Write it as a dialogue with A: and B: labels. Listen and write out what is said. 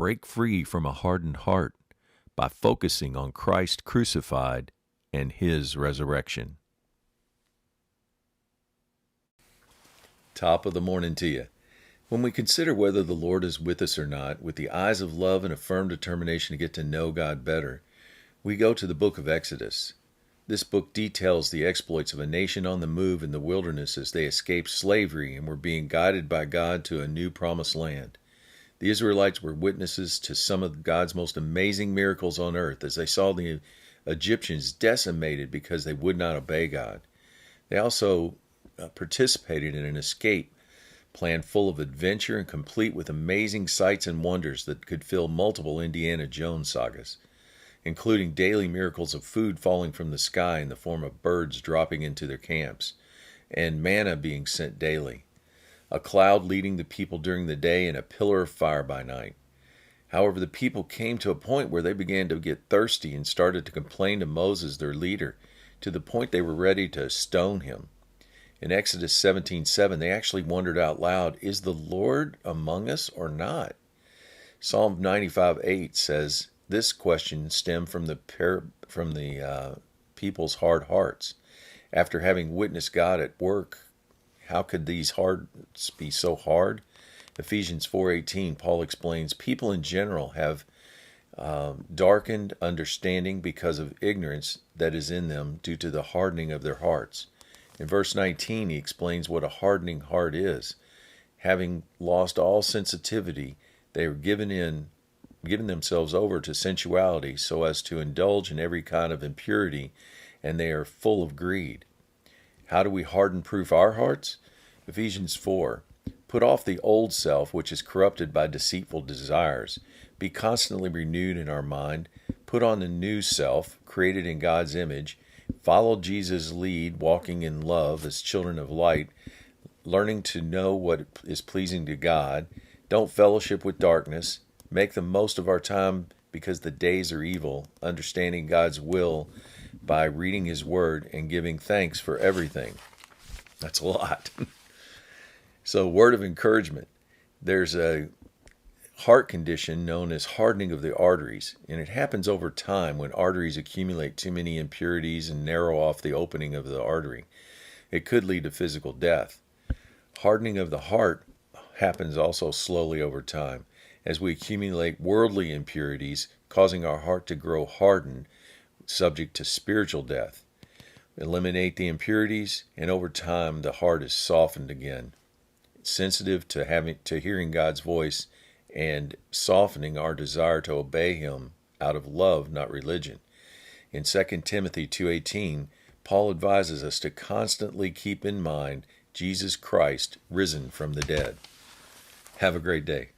A: break free from a hardened heart by focusing on Christ crucified and His resurrection. Top of the morning to you. When we consider whether the Lord is with us or not, with the eyes of love and a firm determination to get to know God better, we go to the book of Exodus. This book details the exploits of a nation on the move in the wilderness as they escaped slavery and were being guided by God to a new promised land. The Israelites were witnesses to some of God's most amazing miracles on earth as they saw the Egyptians decimated because they would not obey God. They also participated in an escape plan full of adventure and complete with amazing sights and wonders that could fill multiple Indiana Jones sagas, including daily miracles of food falling from the sky in the form of birds dropping into their camps, and manna being sent daily, a cloud leading the people during the day, and a pillar of fire by night. However, the people came to a point where they began to get thirsty and started to complain to Moses, their leader, to the point they were ready to stone him. In Exodus 17:7, they actually wondered out loud, "Is the Lord among us or not?" Psalm 95:8 says this question stemmed from the people's hard hearts. After having witnessed God at work, how could these hearts be so hard? Ephesians 4:18, Paul explains, people in general have darkened understanding because of ignorance that is in them due to the hardening of their hearts. In verse 19, he explains what a hardening heart is. Having lost all sensitivity, they are given themselves over to sensuality so as to indulge in every kind of impurity, and they are full of greed. How do we harden-proof our hearts? Ephesians 4. Put off the old self, which is corrupted by deceitful desires. Be constantly renewed in our mind. Put on the new self, created in God's image. Follow Jesus' lead, walking in love as children of light, learning to know what is pleasing to God. Don't fellowship with darkness. Make the most of our time because the days are evil, understanding God's will by reading His Word and giving thanks for everything. That's a lot. So, word of encouragement. There's a heart condition known as hardening of the arteries, and it happens over time when arteries accumulate too many impurities and narrow off the opening of the artery. It could lead to physical death. Hardening of the heart happens also slowly over time as we accumulate worldly impurities, causing our heart to grow hardened, subject to spiritual death. Eliminate the impurities, and over time the heart is softened again, sensitive to hearing God's voice, and softening our desire to obey Him out of love, not religion. In 2 Timothy 2:18, Paul advises us to constantly keep in mind Jesus Christ risen from the dead. Have a great day.